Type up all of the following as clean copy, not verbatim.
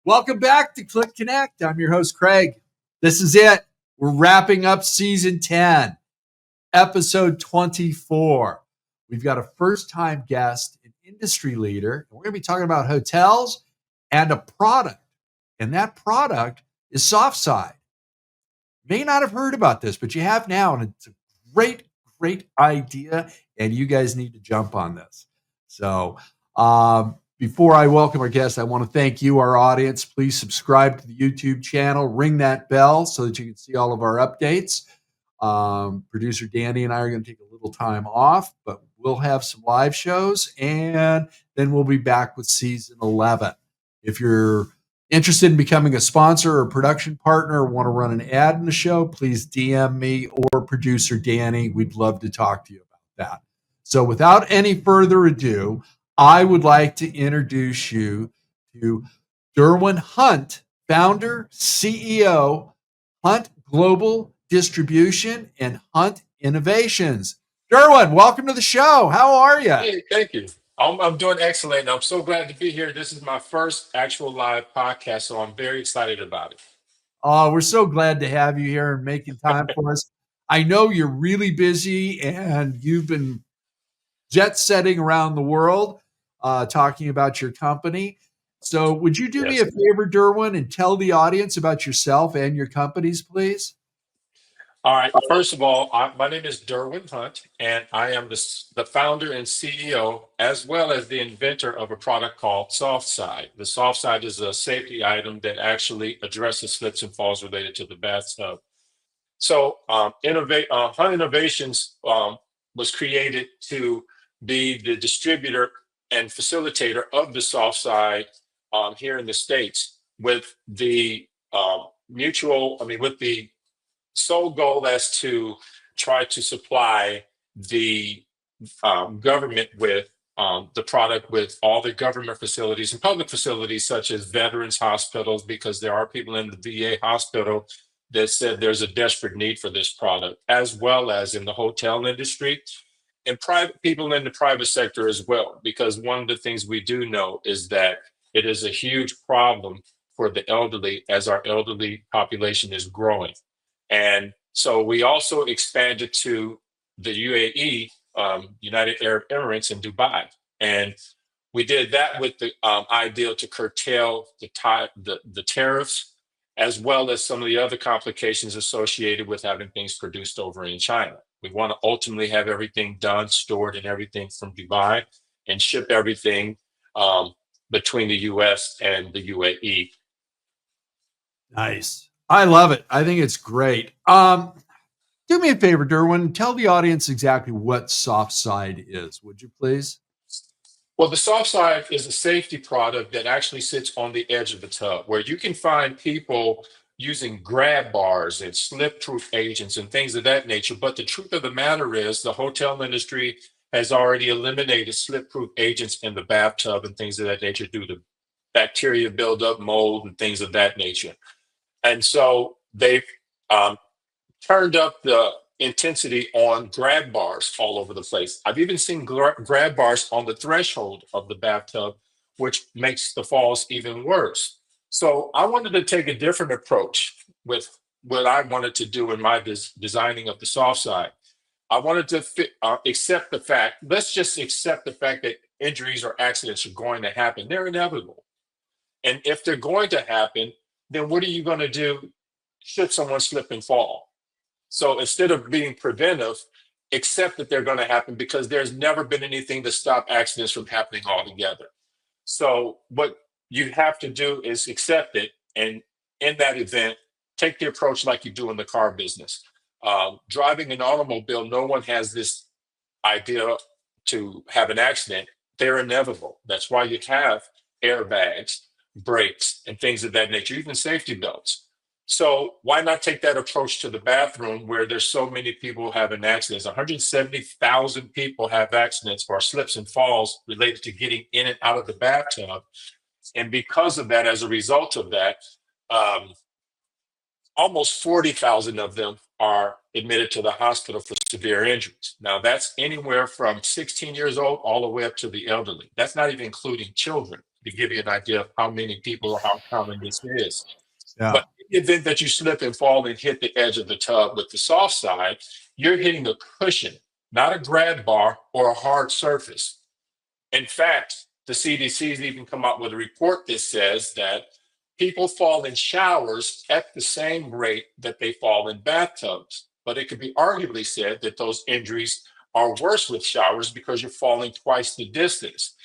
Welcome back to CLIC Connect. I'm your host, Craig. This is it. We're wrapping up season 10, episode 24. We've got a first-time guest, an industry leader. We're going to be talking about hotels and a product. And that product is SoftSide. You may not have heard about this, but you have now. And it's a great, great idea. And you guys need to jump on this. So, before I welcome our guest, I want to thank you, our audience. Please subscribe to the YouTube channel, ring that bell so that you can see all of our updates. Producer Dani and I are going to take a little time off, but we'll have some live shows, and then we'll be back with season 11. If you're interested in becoming a sponsor or production partner or want to run an ad in the show, please DM me or Producer Dani. We'd love to talk to you about that. So without any further ado, I would like to introduce you to Derwin Hunt, founder, CEO, Hunt Global Distribution and Hunt Innovations. Derwin, welcome to the show. How are you? Hey, thank you. I'm doing excellent. I'm so glad to be here. This is my first actual live podcast, so I'm very excited about it. Oh, we're so glad to have you here and making time for us. I know you're really busy and you've been jet setting around the world, talking about your company. So would you do me a Yes. favor, Derwin, and tell the audience about yourself and your companies, please? All right. First of all, my name is Derwin Hunt, and I am the founder and CEO, as well as the inventor of a product called SoftSide. The SoftSide is a safety item that actually addresses slips and falls related to the bathtub. So, Hunt Innovations was created to be the distributor and facilitator of the soft side here in the States with the with the sole goal as to try to supply the government with the product with all the government facilities and public facilities such as veterans hospitals, because there are people in the VA hospital that said there's a desperate need for this product, as well as in the hotel industry and private people in the private sector as well, because one of the things we do know is that it is a huge problem for the elderly as our elderly population is growing. And so we also expanded to the UAE, United Arab Emirates, in Dubai. And we did that with the ideal to curtail the tariffs, as well as some of the other complications associated with having things produced over in China. We want to ultimately have everything done, stored, and everything from Dubai, and ship everything between the US and the UAE. Nice. I love it. I think it's great. Do me a favor, Derwin. Tell the audience exactly what SoftSide is, would you please? Well, the soft side is a safety product that actually sits on the edge of the tub, where you can find people using grab bars and slip proof agents and things of that nature. But the truth of the matter is, the hotel industry has already eliminated slip proof agents in the bathtub and things of that nature due to bacteria buildup, mold, and things of that nature. And so they've um, turned up the intensity on grab bars all over the place. I've even seen grab bars on the threshold of the bathtub, which makes the falls even worse. So I wanted to take a different approach with what I wanted to do in my designing of the soft side. I wanted to accept the fact, let's just accept the fact that injuries or accidents are going to happen. They're inevitable. And if they're going to happen, then what are you going to do should someone slip and fall? So instead of being preventive, accept that they're going to happen, because there's never been anything to stop accidents from happening altogether. So what you have to do is accept it. And in that event, take the approach like you do in the car business. Driving an automobile, no one has this idea to have an accident. They're inevitable. That's why you have airbags, brakes, and things of that nature, even safety belts. So why not take that approach to the bathroom, where there's so many people having accidents? 170,000 people have accidents or slips and falls related to getting in and out of the bathtub. And because of that, as a result of that, um, almost 40,000 of them are admitted to the hospital for severe injuries. Now, that's anywhere from 16 years old all the way up to the elderly. That's not even including children. to give you an idea of how many people or how common this is. Yeah. But in the event that you slip and fall and hit the edge of the tub with the soft side, you're hitting a cushion, not a grab bar or a hard surface. In fact, the CDC's even come out with a report that says that people fall in showers at the same rate that they fall in bathtubs. But it could be arguably said that those injuries are worse with showers because you're falling twice the distance.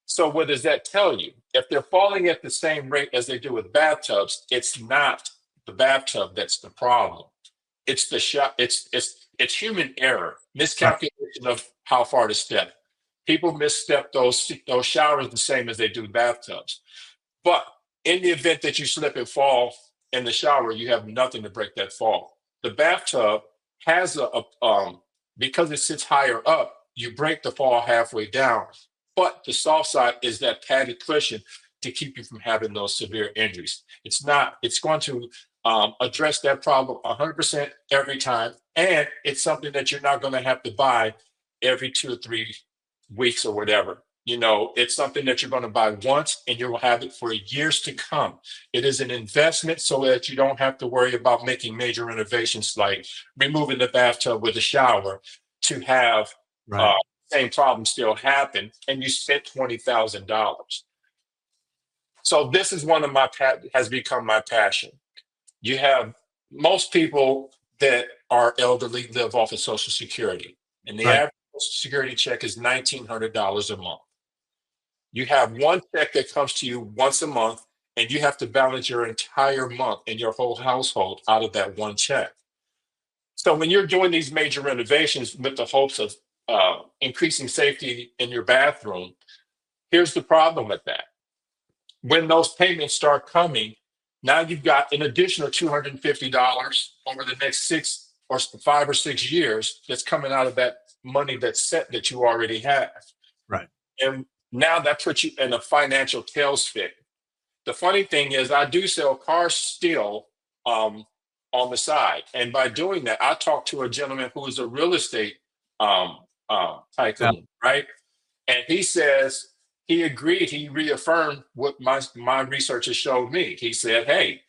So what does that tell you? If they're falling at the same rate as they do with bathtubs, it's not the bathtub that's the problem. It's the shot. It's human error, Right. miscalculation of how far to step. People misstep those showers the same as they do bathtubs. But in the event that you slip and fall in the shower, you have nothing to break that fall. The bathtub has because it sits higher up, you break the fall halfway down. But the soft side is that padded cushion to keep you from having those severe injuries. It's not. It's going to address that problem 100% every time, and it's something that you're not going to have to buy every 2 or 3 weeks or whatever. It's something that you're going to buy once and you will have it for years to come. It is an investment so that you don't have to worry about making major renovations like removing the bathtub with a shower to have Right. same problem still happen, and you spent $20,000. So this is one of has become my passion. You have most people that are elderly live off of Social Security, and the Right. average Social Security check is $1,900 a month. You have one check that comes to you once a month, and you have to balance your entire month and your whole household out of that one check. So when you're doing these major renovations with the hopes of increasing safety in your bathroom, here's the problem with that. When those payments start coming, now you've got an additional $250 over the next 5 or 6 years that's coming out of that money that's set that you already have. Right. And now that puts you in a financial tailspin. The funny thing is, I do sell cars still on the side. And by doing that, I talked to a gentleman who is a real estate tycoon, right? And he says he agreed, he reaffirmed what my research has showed me. He said, hey,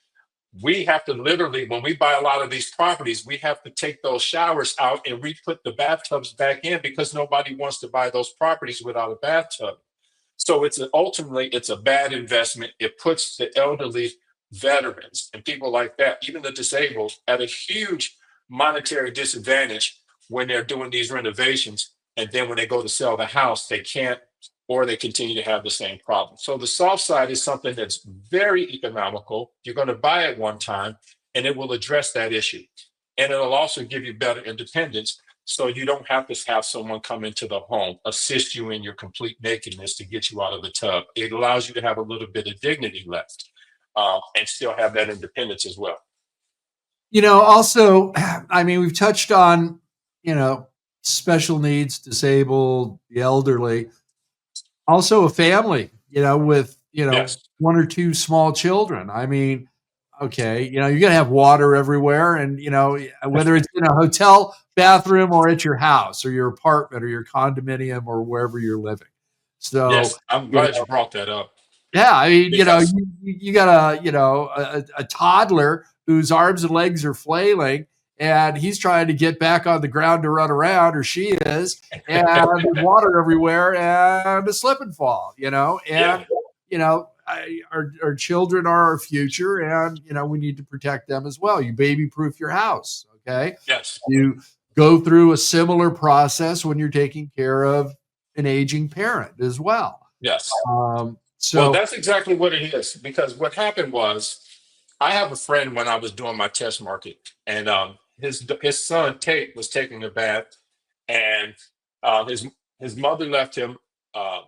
we have to literally, when we buy a lot of these properties, we have to take those showers out and re-put the bathtubs back in because nobody wants to buy those properties without a bathtub. So ultimately it's a bad investment. It puts the elderly, veterans, and people like that, even the disabled, at a huge monetary disadvantage when they're doing these renovations. And then when they go to sell the house, they can't, or they continue to have the same problem. So the soft side is something that's very economical. You're going to buy it one time, and it will address that issue. And it'll also give you better independence, so you don't have to have someone come into the home, assist you in your complete nakedness to get you out of the tub. It allows you to have a little bit of dignity left, and still have that independence as well. Also, I mean, we've touched on, special needs, disabled, the elderly, also a family, with, Yes. 1 or 2 small children. I mean, okay, you're going to have water everywhere, and, whether it's in a hotel bathroom or at your house or your apartment or your condominium or wherever you're living. So, Yes, I'm glad you brought that up. yeah, I mean, Because you got a toddler whose arms and legs are flailing, and he's trying to get back on the ground to run around, or she is, and there's water everywhere and a slip and fall, and yeah, our children are our future, and we need to protect them as well. You baby proof your house, okay? yes, You go through a similar process when you're taking care of an aging parent as well. yes. So Well, that's exactly what it is. Because what happened was, I have a friend when I was doing my test market, and his son Tate was taking a bath, and his mother left him uh,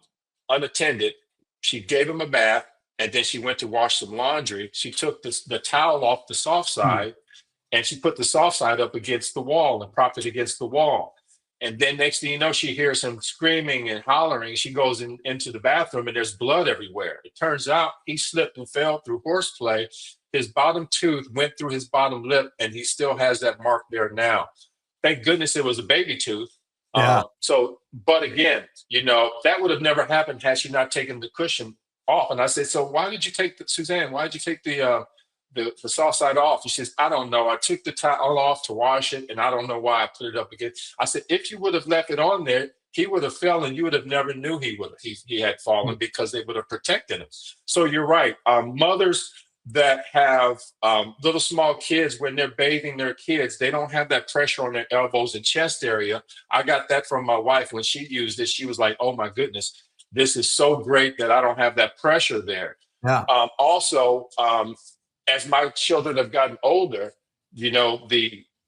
unattended. She gave him a bath, and then she went to wash some laundry. She took the towel off the soft side, and she put the soft side up against the wall and propped it against the wall. And then next thing you know, she hears him screaming and hollering. She goes into the bathroom, and there's blood everywhere. It turns out he slipped and fell through horseplay. His bottom tooth went through his bottom lip, and he still has that mark there now. Thank goodness it was a baby tooth. yeah, But again, that would have never happened had she not taken the cushion off. And I said, so why did you take Suzanne, why did you take the soft side off? She says, I don't know. I took the towel off to wash it, and I don't know why I put it up again. I said, if you would have left it on there, he would have fell, and you would have never knew he had fallen because they would have protected him. So you're right. Mothers that have little small kids, when they're bathing their kids, they don't have that pressure on their elbows and chest area. I got that from my wife when she used it. She was like, "Oh my goodness, this is so great that I don't have that pressure there." Yeah. Also, as my children have gotten older, you know,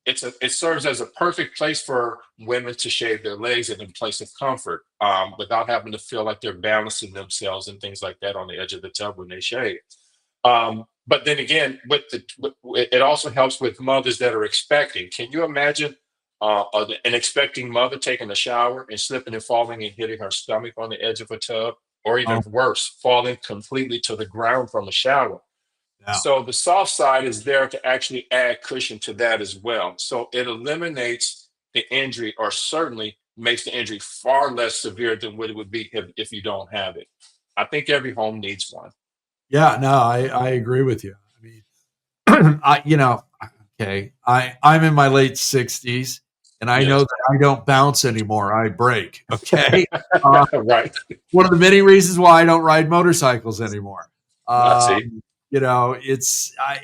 it serves as a perfect place for women to shave their legs in a place of comfort, without having to feel like they're balancing themselves and things like that on the edge of the tub when they shave. But then again, it also helps with mothers that are expecting. Can you imagine an expecting mother taking a shower and slipping and falling and hitting her stomach on the edge of a tub, or even Oh, worse, falling completely to the ground from a shower? yeah. So the soft side is there to actually add cushion to that as well. So it eliminates the injury, or certainly makes the injury far less severe than what it would be if you don't have it. I think every home needs one. Yeah, no, I agree with you. I mean, okay, I'm in my late 60s, and I know Yes. that I don't bounce anymore. I break. Okay. Uh, Right. one of the many reasons why I don't ride motorcycles anymore. I see.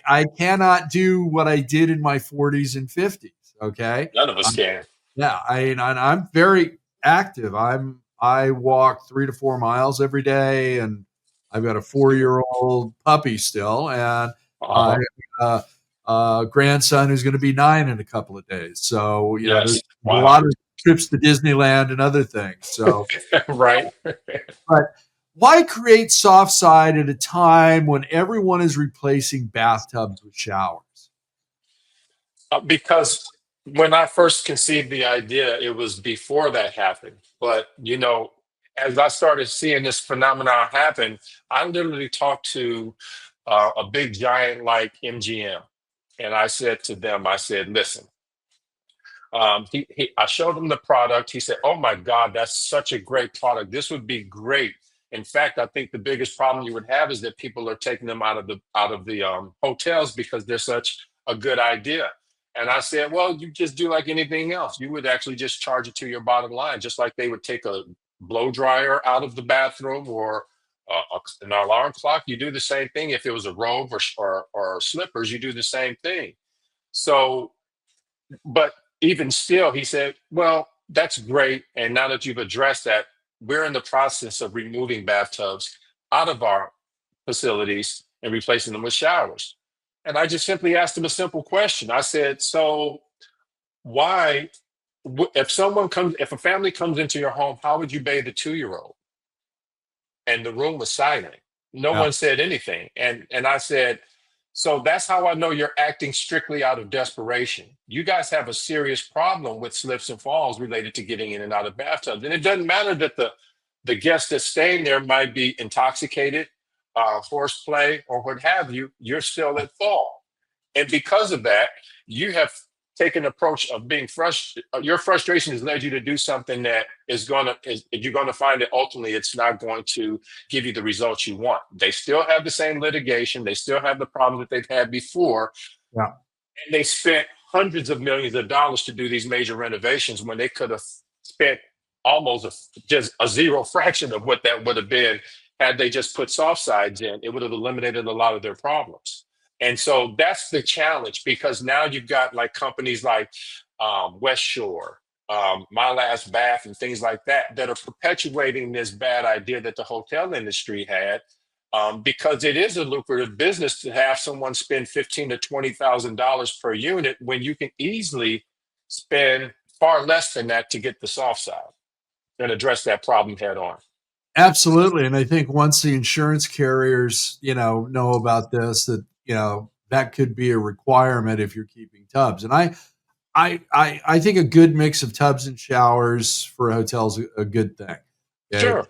I cannot do what I did in my 40s and 50s. Okay. None of us can. Yeah, and I'm very active. I walk 3 to 4 miles every day, and I've got a 4-year-old puppy still, and I Uh-huh. have a grandson who's going to be 9 in a couple of days. So there's Yes. a Wow. lot of trips to Disneyland and other things. So, Right. but why create soft side at a time when everyone is replacing bathtubs with showers? Because when I first conceived the idea, it was before that happened. But, as I started seeing this phenomenon happen, I literally talked to a big giant like MGM. And I said to them, I said, listen, I showed him the product. He said, "Oh my God, that's such a great product. This would be great. In fact, I think the biggest problem you would have is that people are taking them out of the hotels because they're such a good idea." And I said, "Well, you just do like anything else. You would actually just charge it to your bottom line, just like they would take a blow dryer out of the bathroom or an alarm clock. You do the same thing. If it was a robe or slippers, you do the same thing." So, but even still, he said, "Well, that's great. And now that you've addressed that, we're in the process of removing bathtubs out of our facilities and replacing them with showers." And I just simply asked him a simple question. I said, "So, why, if a family comes into your home, how would you bathe a 2-year-old?" And the room was silent. No Yeah, one said anything. And I said, "So that's how I know you're acting strictly out of desperation. You guys have a serious problem with slips and falls related to getting in and out of bathtubs. And it doesn't matter that the guest that's staying there might be intoxicated, horseplay, or what have you. You're still at fault. And because of that, you have taken an approach of being frustrated. Your frustration has led you to do something that you're going to find that ultimately it's not going to give you the results you want. They still have the same litigation. They still have the problems that they've had before. yeah, And they spent hundreds of millions of dollars to do these major renovations when they could have spent almost just a zero fraction of what that would have been had they just put soft sides in. It would have eliminated a lot of their problems. And so that's the challenge, because now you've got like companies like West Shore, My Last Bath, and things like that that are perpetuating this bad idea that the hotel industry had, because it is a lucrative business to have someone spend 15 to 20,000 dollars per unit when you can easily spend far less than that to get the soft side and address that problem head on. absolutely. And I think once the insurance carriers, know about this, that that could be a requirement if you're keeping tubs. And I think a good mix of tubs and showers for a hotel is a good thing. Okay. Sure.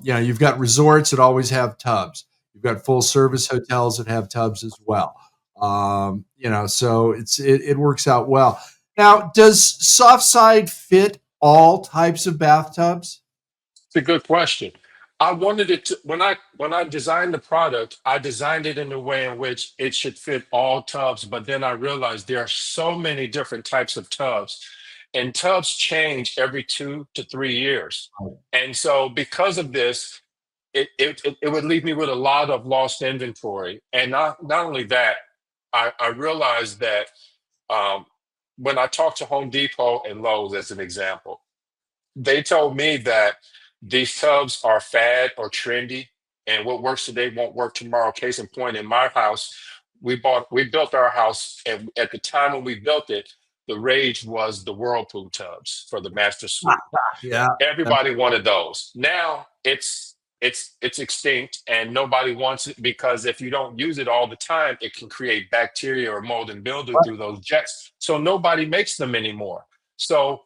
You've got resorts that always have tubs. You've got full service hotels that have tubs as well. So it works out well. Now, does SoftSide fit all types of bathtubs? It's a good question. I wanted it to when I designed the product, I designed it in a way in which it should fit all tubs. But then I realized there are so many different types of tubs, and tubs change every 2 to 3 years. And so because of this, it would leave me with a lot of lost inventory. And not only that, I realized that um, when I talked to Home Depot and Lowe's as an example, they told me that these tubs are fad or trendy, and what works today won't work tomorrow. Case in point, in my house, we built our house, and at the time when we built it, the rage was the Whirlpool tubs for the master suite. Yeah. Everybody wanted those. Now it's extinct, and nobody wants it because if you don't use it all the time, it can create bacteria or mold and mildew through those jets. So nobody makes them anymore. So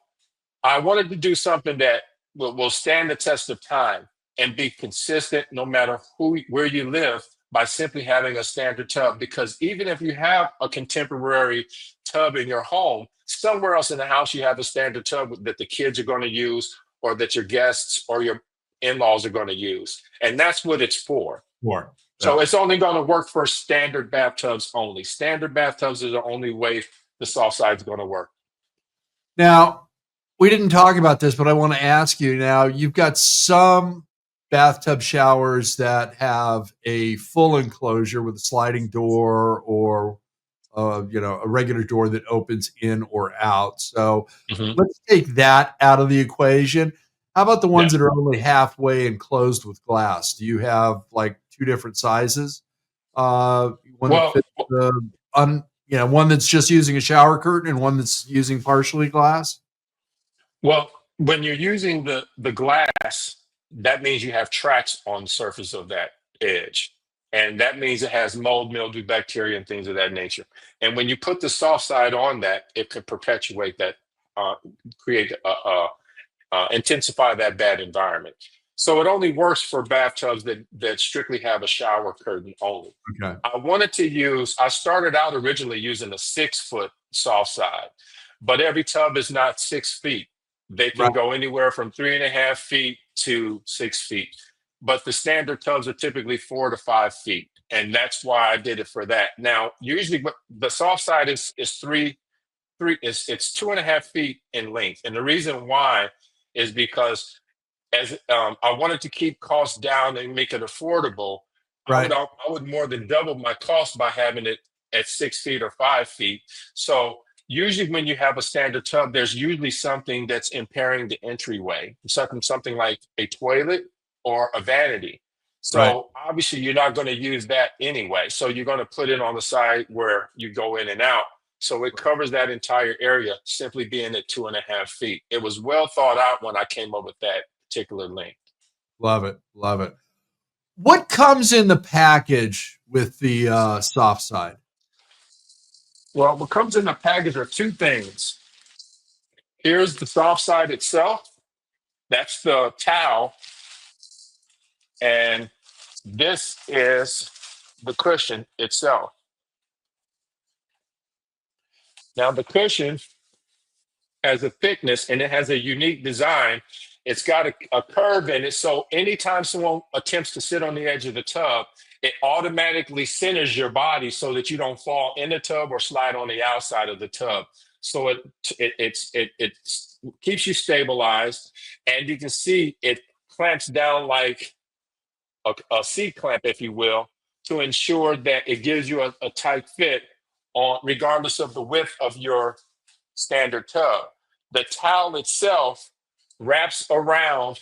I wanted to do something that will stand the test of time and be consistent no matter where you live, by simply having a standard tub. Because even if you have a contemporary tub in your home, somewhere else in the house you have a standard tub that the kids are going to use, or that your guests or your in-laws are going to use. And that's what it's for. More. So it's only going to work for standard bathtubs only. Standard bathtubs is the only way the soft side is going to work. Now, we didn't talk about this, but I want to ask you now, you've got some bathtub showers that have a full enclosure with a sliding door, or a regular door that opens in or out. So let's take that out of the equation. How about the ones that are only halfway enclosed with glass? Do you have like two different sizes? One that fits one that's just using a shower curtain, and one that's using partially glass? Well, when you're using the glass, that means you have tracks on the surface of that edge. And that means it has mold, mildew, bacteria, and things of that nature. And when you put the soft side on that, it could perpetuate that, create intensify that bad environment. So it only works for bathtubs that strictly have a shower curtain only. Okay. I started out originally using a 6-foot soft side, but every tub is not 6 feet. They can go anywhere from 3.5 feet to 6 feet. But the standard tubs are typically 4 to 5 feet. And that's why I did it for that. Now, usually the soft side is it's 2.5 feet in length. And the reason why is because as I wanted to keep costs down and make it affordable, I would more than double my cost by having it at 6 feet or 5 feet. So usually when you have a standard tub, there's usually something that's impairing the entryway, something like a toilet or a vanity. So obviously you're not going to use that anyway. So you're going to put it on the side where you go in and out. So it covers that entire area, simply being at 2.5 feet. It was well thought out when I came up with that particular length. Love it. Love it. What comes in the package with the soft side? Well, what comes in the package are two things. Here's the soft side itself. That's the towel. And this is the cushion itself. Now, the cushion has a thickness and it has a unique design. It's got a curve in it. So anytime someone attempts to sit on the edge of the tub, it automatically centers your body so that you don't fall in the tub or slide on the outside of the tub. So it keeps you stabilized, and you can see it clamps down like a C clamp, if you will, to ensure that it gives you a tight fit on regardless of the width of your standard tub. The towel itself wraps around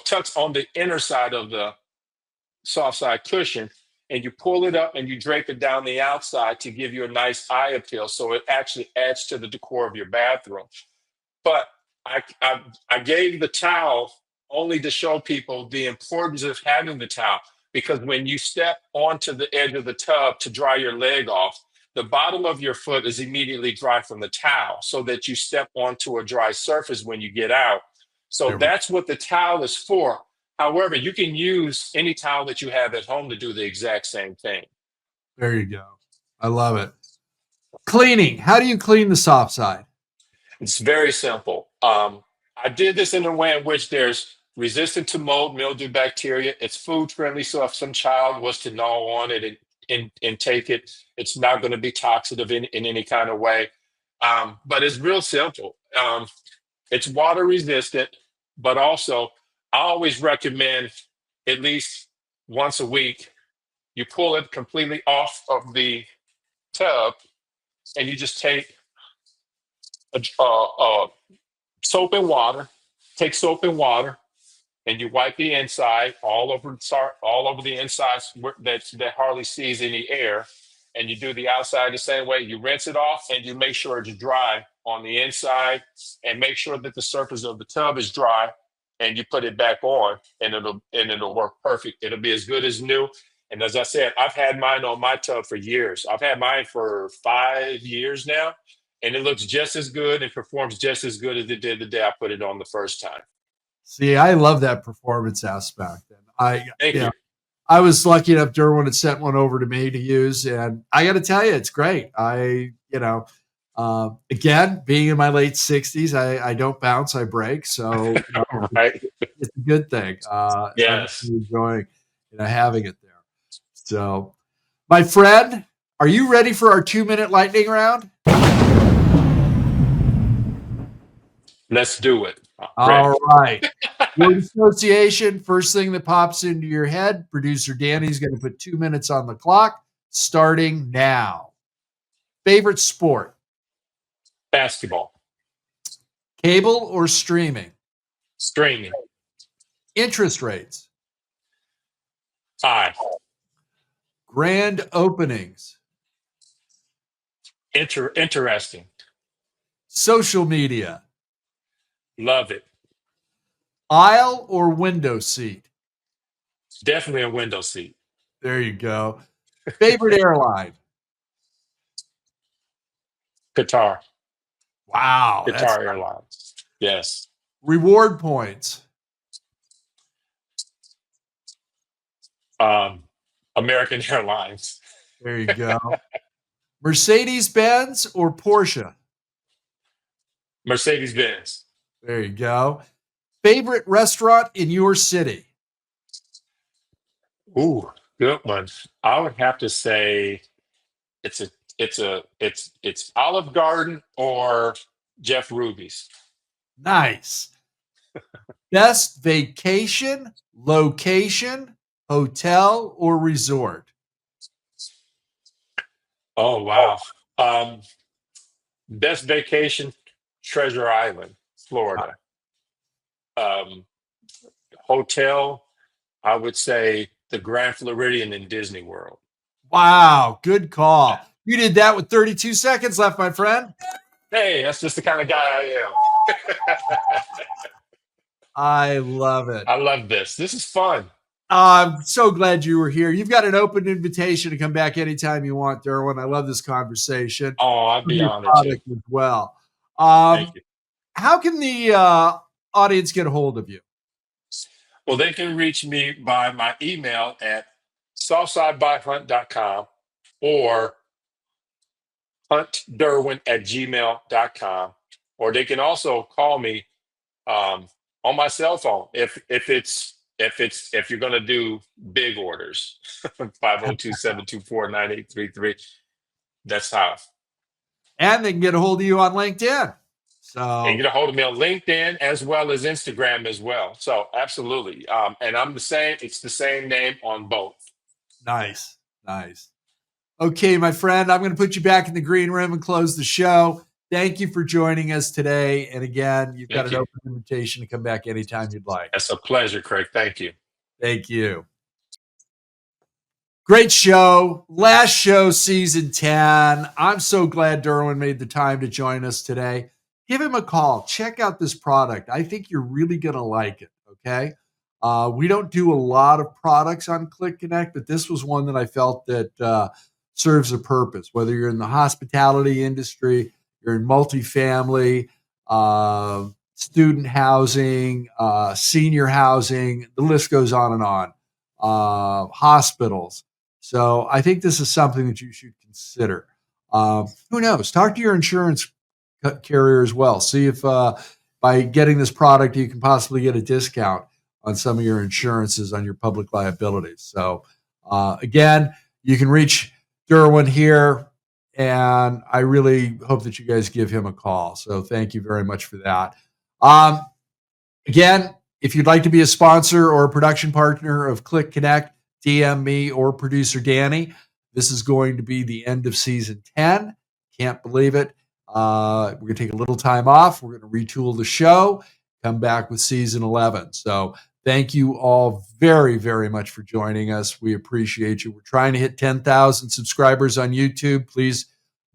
tucks on the inner side of the soft side cushion, and you pull it up and you drape it down the outside to give you a nice eye appeal. So it actually adds to the decor of your bathroom. But I gave the towel only to show people the importance of having the towel, because when you step onto the edge of the tub to dry your leg off, the bottom of your foot is immediately dry from the towel, so that you step onto a dry surface when you get out. So that's what the towel is for. However, you can use any towel that you have at home to do the exact same thing. There you go. I love it. Cleaning. How do you clean the soft side? It's very simple. I did this in a way in which there's resistant to mold, mildew, bacteria. It's food friendly, so if some child was to gnaw on it and take it, it's not going to be toxic in any kind of way. But it's real simple. It's water resistant, but also I always recommend at least once a week you pull it completely off of the tub and you just take a soap and water, take soap and water, and you wipe the inside all over the insides that hardly sees any air, and you do the outside the same way. You rinse it off, and you make sure it's dry on the inside, and make sure that the surface of the tub is dry, and you put it back on, and it'll work perfect. It'll be as good as new. And as I said, I've had mine on my tub for years. I've had mine for 5 years now, and it looks just as good and performs just as good as it did the day I put it on the first time. See, I love that performance aspect. And Thank you. I was lucky enough, Derwin had sent one over to me to use, and I got to tell you, it's great. Again, being in my late 60s, I don't bounce, I break. So Right. it's a good thing. Yes. I'm enjoying having it there. So, my friend, are you ready for our 2-minute lightning round? Let's do it. All right. Word association, first thing that pops into your head. Producer Danny's going to put 2 minutes on the clock, starting now. Favorite sport? Basketball. Cable or streaming? Streaming. Interest rates? High. Grand openings? Interesting. Social media? Love it. Aisle or window seat? Definitely a window seat. There you go. Favorite airline? Qatar. Wow. Qatar Airlines. Yes. Reward points? American Airlines. There you go. Mercedes-Benz or Porsche? Mercedes-Benz. There you go. Favorite restaurant in your city? Ooh, good one. I would have to say it's Olive Garden or Jeff Ruby's. Nice. Best vacation, location, hotel, or resort? Oh wow. Best vacation, Treasure Island, Florida. Hotel, I would say the Grand Floridian in Disney World. Wow, good call. You did that with 32 seconds left, my friend. Hey, that's just the kind of guy I am. I love it. I love this. This is fun. I'm so glad you were here. You've got an open invitation to come back anytime you want, Derwin. I love this conversation. Oh, I'd be honored to. As well. Thank you. How can the audience get a hold of you? Well, they can reach me by my email at SoftSideByHunt.com or huntderwin@gmail.com, or they can also call me on my cell phone if you're going to do big orders. 502-724-9833. That's how. And they can get a hold of you on LinkedIn. And get a hold of me on LinkedIn as well as Instagram as well. So absolutely. And I'm the same. It's the same name on both. Nice. Okay, my friend, I'm going to put you back in the green room and close the show. Thank you for joining us today. And again, you've got an open invitation to come back anytime you'd like. That's a pleasure, Craig. Thank you. Thank you. Great show. Last show, season 10. I'm so glad Derwin made the time to join us today. Give him a call. Check out this product. I think you're really going to like it, okay? We don't do a lot of products on CLIC Connect, but this was one that I felt that serves a purpose. Whether you're in the hospitality industry, you're in multifamily, student housing, senior housing, the list goes on and on, hospitals. So I think this is something that you should consider. Who knows? Talk to your insurance carrier as well. See if by getting this product, you can possibly get a discount. on some of your insurances on your public liabilities. So again, you can reach Derwin here, and I really hope that you guys give him a call. So thank you very much for that. Again, if you'd like to be a sponsor or a production partner of CLIC Connect, DM me or Producer Dani. This is going to be the end of season 10. Can't believe it. We're going to take a little time off. We're going to retool the show, come back with season 11. So thank you all very, very much for joining us. We appreciate you. We're trying to hit 10,000 subscribers on YouTube. Please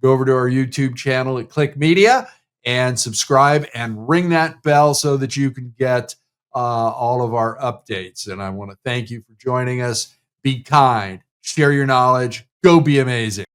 go over to our YouTube channel at CLIC Media and subscribe and ring that bell so that you can get all of our updates. And I want to thank you for joining us. Be kind, share your knowledge, go be amazing.